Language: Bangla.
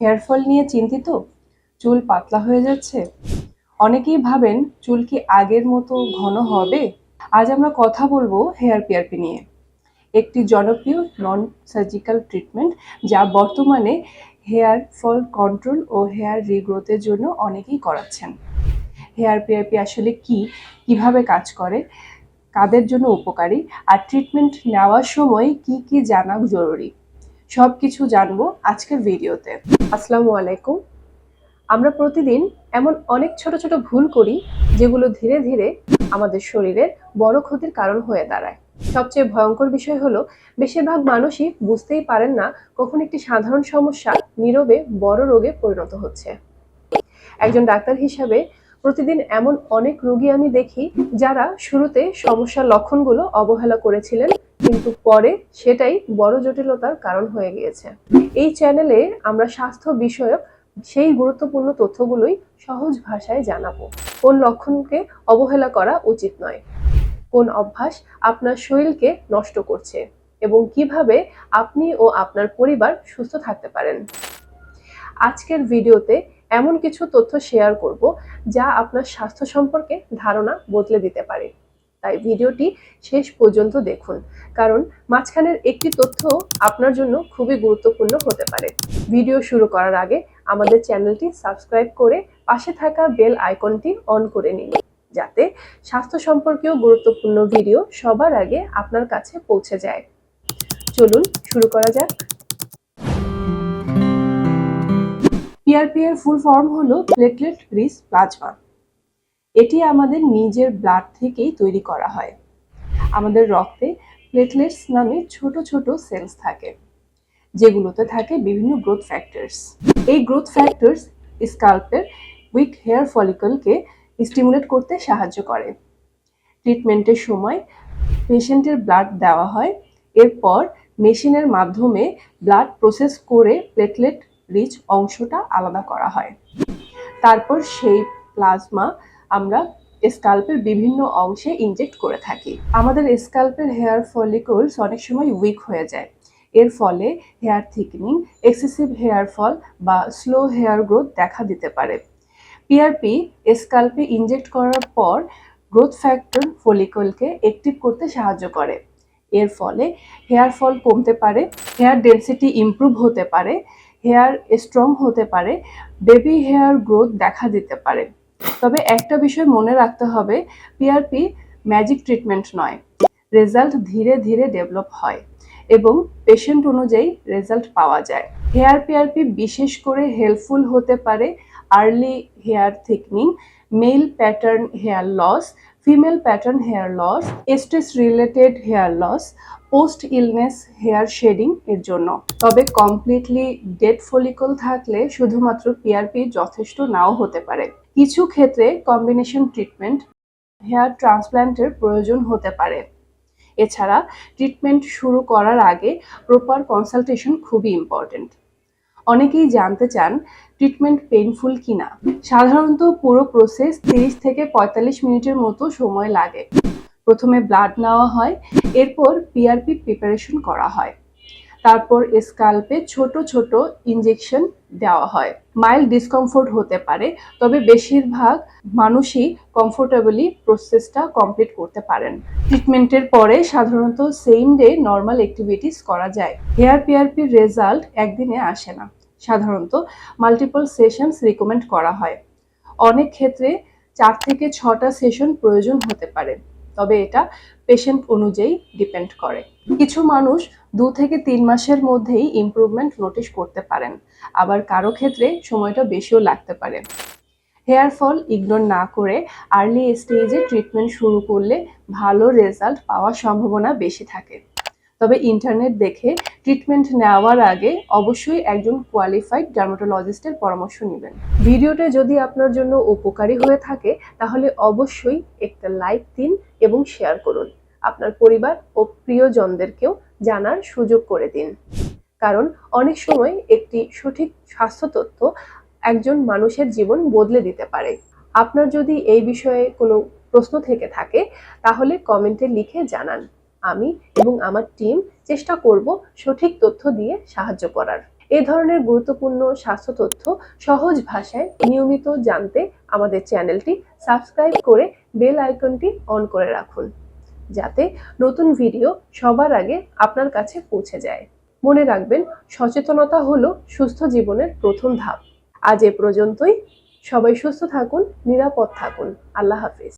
হেয়ার ফল নিয়ে চিন্তিত? চুল পাতলা হয়ে যাচ্ছে? অনেকেই ভাবেন চুল কি আগের মতো ঘন হবে? আজ আমরা কথা বলবো হেয়ার পিআরপি নিয়ে, একটি জনপ্রিয় নন সার্জিক্যাল ট্রিটমেন্ট যা বর্তমানে হেয়ার ফল কন্ট্রোল ও হেয়ার রিগ্রোথের জন্য অনেকেই করাচ্ছেন। হেয়ার পিআরপি আসলে কি, কিভাবে কাজ করে, কাদের জন্য উপকারী, আর ট্রিটমেন্ট নেওয়ার সময় কি কি জানা জরুরি, সবকিছু জানবো আজকের ভিডিওতে। আসসালামু আলাইকুম। আমরা প্রতিদিন এমন অনেক ছোট ছোট ভুল করি যেগুলো ধীরে ধীরে আমাদের শরীরের বড় ক্ষতির কারণ হয়ে দাঁড়ায়। সবচেয়ে ভয়ঙ্কর বিষয় হলো বেশিরভাগ মানুষই বুঝতেই পারেন না কখন একটি সাধারণ সমস্যা নীরবে বড় রোগে পরিণত হচ্ছে। একজন ডাক্তার হিসাবে প্রতিদিন এমন অনেক রোগী আমি দেখি যারা শুরুতে সমস্যার লক্ষণগুলো অবহেলা করেছিলেন, কিন্তু পরে সেটাই বড় জটিলতার কারণ হয়ে গিয়েছে। এই চ্যানেলে আমরা স্বাস্থ্য বিষয়ক সেই গুরুত্বপূর্ণ তথ্যগুলোই সহজ ভাষায় জানাবো। কোন লক্ষণকে অবহেলা করা উচিত নয়, কোন অভ্যাস আপনার শরীরকে নষ্ট করছে, এবং কিভাবে আপনি ও আপনার পরিবার সুস্থ থাকতে পারেন। আজকের ভিডিওতে এমন কিছু তথ্য শেয়ার করব যা আপনার স্বাস্থ্য সম্পর্কে ধারণা বদলে দিতে পারে। তাই ভিডিওটি শেষ পর্যন্ত দেখুন, কারণ মাঝখানের একটি তথ্য আপনার জন্য খুবই গুরুত্বপূর্ণ হতে পারে। ভিডিও শুরু করার আগে আমাদের চ্যানেলটি সাবস্ক্রাইব করে পাশে থাকা বেল আইকনটি অন করে নিন, যাতে স্বাস্থ্য সম্পর্কীয় গুরুত্বপূর্ণ ভিডিও সবার আগে আপনার কাছে পৌঁছে যায়। চলুন শুরু করা যাক। পিআরপি এর ফুল ফর্ম হলো প্লেটলেট রিচ প্লাজমা। এটি আমাদের নিজের ব্লাড থেকেই তৈরি করা হয়। আমাদের রক্তে প্লেটলেটস নামে ছোট ছোট সেলস থাকে, যেগুলোতে থাকে বিভিন্ন গ্রোথ ফ্যাক্টরস। এই গ্রোথ ফ্যাক্টরস স্কাল্পের উইক হেয়ার ফলিকলকে স্টিমুলেট করতে সাহায্য করে। ট্রিটমেন্টের সময় পেশেন্টের ব্লাড দেওয়া হয়, এরপর মেশিনের মাধ্যমে ব্লাড প্রসেস করে প্লেটলেট রিচ অংশটা আলাদা করা হয়। তারপর সেই প্লাজমা আমরা স্কাল্পের বিভিন্ন অংশে ইনজেক্ট করে থাকি। আমাদের স্কাল্পের হেয়ার ফলিকলস অনেক সময় উইক হয়ে যায়। এর ফলে হেয়ার থিকনিং, এক্সেসিভ হেয়ার ফল বা স্লো হেয়ার গ্রোথ দেখা দিতে পারে। পিআরপি স্কাল্পে ইনজেক্ট করার পর গ্রোথ ফ্যাক্টর ফলিকলকে অ্যাক্টিভ করতে সাহায্য করে। এর ফলে হেয়ার ফল কমতে পারে, হেয়ার ডেনসিটি ইমপ্রুভ হতে পারে, হেয়ার স্ট্রং হতে পারে, বেবি হেয়ার গ্রোথ দেখা দিতে পারে। তবে একটা বিষয় মনে রাখতে হবে, পিআরপি ম্যাজিক ট্রিটমেন্ট নয়। রেজাল্ট ধীরে ধীরে ডেভেলপ হয় এবং পেশেন্ট অনুযায়ী রেজাল্ট পাওয়া যায়। হেয়ার পিআরপি বিশেষ করে হেল্পফুল হতে পারে early hair thickening, male pattern hair loss, female pattern hair loss, stress related hair loss, post illness hair shedding এর জন্য। তবে কমপ্লিটলি ডেড ফলিকল থাকলে শুধুমাত্র পিআরপি যথেষ্ট নাও হতে পারে। কিছু ক্ষেত্রে কম্বিনেশন ট্রিটমেন্ট, হেয়ার ট্রান্সপ্ল্যান্টের প্রয়োজন হতে পারে। এছাড়া ট্রিটমেন্ট শুরু করার আগে প্রপার কনসালটেশন খুবই ইম্পর্টেন্ট। অনেকেই জানতে চান ট্রিটমেন্ট পেইনফুল কিনা। সাধারণত পুরো প্রসেস 30 থেকে 45 মিনিটের মতো সময় লাগে। প্রথমে ব্লাড নেওয়া হয়, এরপর পিআরপি প্রিপারেশন করা হয়, তারপর স্কাল্পে ছোট ছোট ইনজেকশন দেওয়া হয়। মাইল্ড ডিসকমফোর্ট হতে পারে, তবে বেশিরভাগ মানুষই কমফোর্টেবলি প্রসেসটা কমপ্লিট করতে পারেন। ট্রিটমেন্টের পরে সাধারণত সেম ডে নর্মাল অ্যাক্টিভিটিস করা যায়। হেয়ার পিআরপির রেজাল্ট একদিনে আসে না, সাধারণত মাল্টিপল সেশনস রিকমেন্ড করা হয়। অনেক ক্ষেত্রে 4 থেকে 6টা সেশন প্রয়োজন হতে পারে, তবে এটা পেশেন্ট অনুযায়ী ডিপেন্ড করে। কিছু মানুষ 2 থেকে 3 মাসের মধ্যেই ইমপ্রুভমেন্ট নোটিস করতে পারেন, আবার কারো ক্ষেত্রে সময়টা বেশিও লাগতে পারে। হেয়ার ফল ইগনোর না করে আর্লি স্টেজে ট্রিটমেন্ট শুরু করলে ভালো রেজাল্ট পাওয়ার সম্ভাবনা বেশি থাকে। তবে ইন্টারনেট দেখে ট্রিটমেন্ট নেওয়ার আগে অবশ্যই একজন কোয়ালিফাইড ডার্মাটোলজিস্টের পরামর্শ নেবেন। ভিডিওটা যদি আপনার জন্য উপকারী হয়ে থাকে তাহলে অবশ্যই একটা লাইক দিন এবং শেয়ার করুন। আপনার পরিবার ও প্রিয়জনদেরকেও জানার সুযোগ করে দিন, কারণ অনেক সময় একটি সঠিক স্বাস্থ্য তথ্য একজন মানুষের জীবন বদলে দিতে পারে। আপনার যদি এই বিষয়ে কোনো প্রশ্ন থেকে থাকে তাহলে কমেন্টে লিখে জানান। আমি এবং আমার টিম চেষ্টা করব সঠিক তথ্য দিয়ে সাহায্য করার। এ ধরনের গুরুত্বপূর্ণ স্বাস্থ্য তথ্য সহজ ভাষায় নিয়মিত জানতে আমাদের চ্যানেলটি সাবস্ক্রাইব করে বেল আইকনটি অন করে রাখুন, যাতে নতুন ভিডিও সবার আগে আপনার কাছে পৌঁছে যায়। মনে রাখবেন, সচেতনতা হলো সুস্থ জীবনের প্রথম ধাপ। আজ এ পর্যন্তই। সবাই সুস্থ থাকুন, নিরাপদ থাকুন। আল্লাহ হাফেজ।